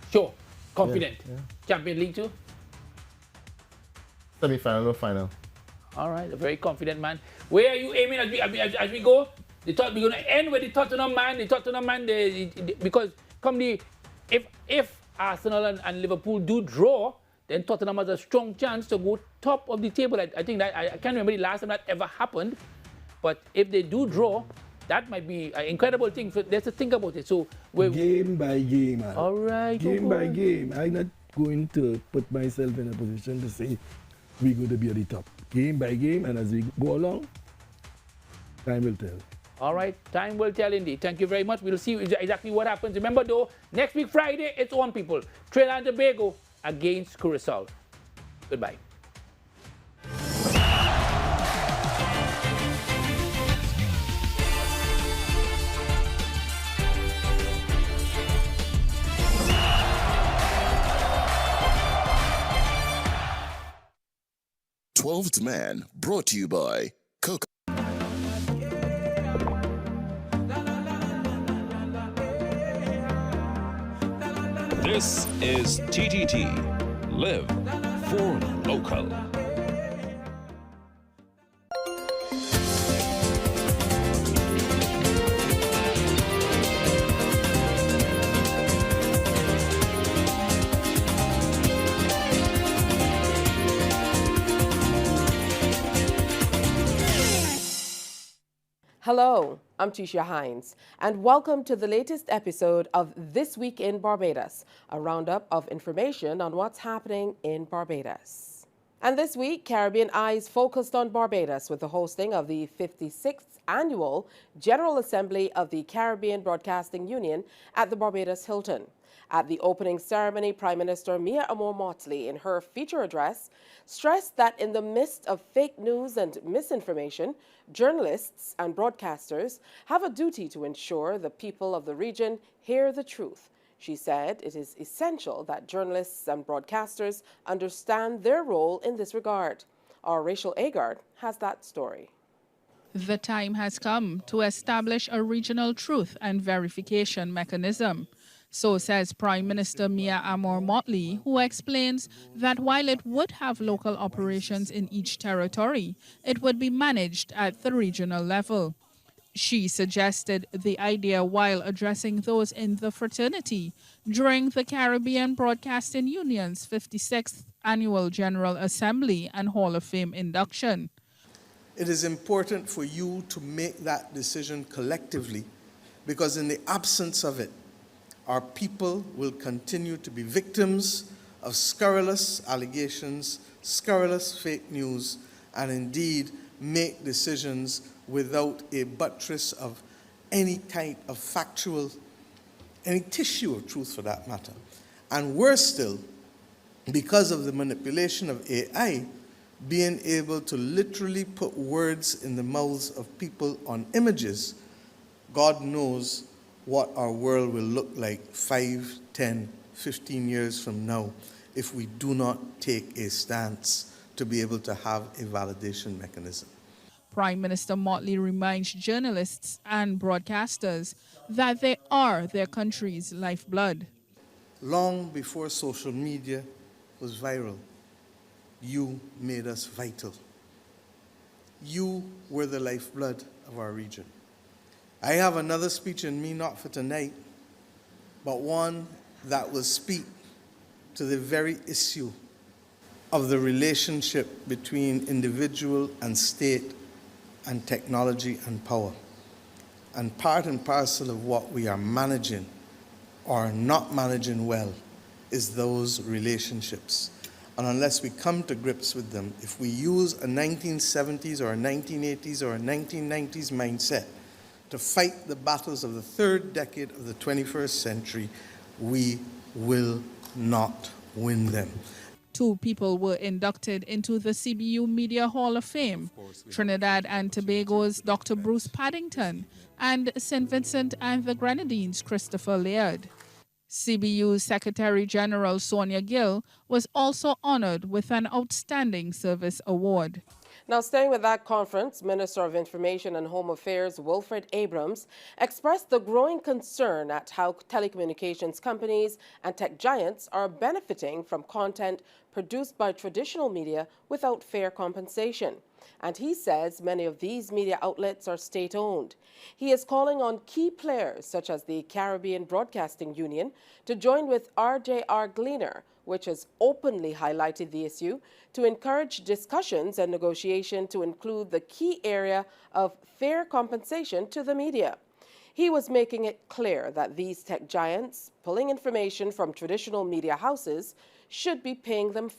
Sure. Confident. Yeah. Champions League too? Semi-final or final. All right, a very confident man. Where are you aiming as we go? We're going to end with the Tottenham man. Because if Arsenal and Liverpool do draw, then Tottenham has a strong chance to go top of the table. I think that I can't remember the last time that ever happened. But if they do draw, that might be an incredible thing. Let's think about it. So game by game, man. All right. Game by game. I'm not going to put myself in a position to say we're going to be at the top. Game by game, and as we go along, time will tell. All right, time will tell indeed. Thank you very much. We'll see exactly what happens. Remember though, next week Friday, it's on, people. Trinidad and Tobago against Curacao. Goodbye. Twelfth Man, brought to you by Coca. This is TTT. Live for local. Hello, I'm Tisha Hines, and welcome to the latest episode of This Week in Barbados, a roundup of information on what's happening in Barbados. And this week, Caribbean Eyes focused on Barbados with the hosting of the 56th Annual General Assembly of the Caribbean Broadcasting Union at the Barbados Hilton. At the opening ceremony, Prime Minister Mia Amor-Motley, in her feature address, stressed that in the midst of fake news and misinformation, journalists and broadcasters have a duty to ensure the people of the region hear the truth. She said it is essential that journalists and broadcasters understand their role in this regard. Our Rachel Agard has that story. The time has come to establish a regional truth and verification mechanism. So says Prime Minister Mia Amor-Motley, who explains that while it would have local operations in each territory, it would be managed at the regional level. She suggested the idea while addressing those in the fraternity during the Caribbean Broadcasting Union's 56th Annual General Assembly and Hall of Fame induction. It is important for you to make that decision collectively, because in the absence of it, our people will continue to be victims of scurrilous allegations, scurrilous fake news, and indeed make decisions without a buttress of any kind of factual, any tissue of truth for that matter. And worse still, because of the manipulation of AI, being able to literally put words in the mouths of people on images, God knows what our world will look like 5, 10, 15 years from now if we do not take a stance to be able to have a validation mechanism. Prime Minister Motley reminds journalists and broadcasters that they are their country's lifeblood. Long before social media was viral, you made us vital. You were the lifeblood of our region. I have another speech in me, not for tonight, but one that will speak to the very issue of the relationship between individual and state and technology and power. And part and parcel of what we are managing or not managing well is those relationships. And unless we come to grips with them, if we use a 1970s or a 1980s or a 1990s mindset to fight the battles of the third decade of the 21st century, we will not win them. 2 people were inducted into the CBU Media Hall of Fame, Trinidad and Tobago's Dr. Bruce Paddington and St. Vincent and the Grenadines' Christopher Laird. CBU's Secretary General Sonia Gill was also honored with an Outstanding Service Award. Now, staying with that conference, Minister of Information and Home Affairs Wilfred Abrams expressed the growing concern at how telecommunications companies and tech giants are benefiting from content produced by traditional media without fair compensation. And he says many of these media outlets are state-owned. He is calling on key players such as the Caribbean Broadcasting Union to join with RJR Gleaner, which has openly highlighted the issue, to encourage discussions and negotiation to include the key area of fair compensation to the media. He was making it clear that these tech giants, pulling information from traditional media houses, should be paying them for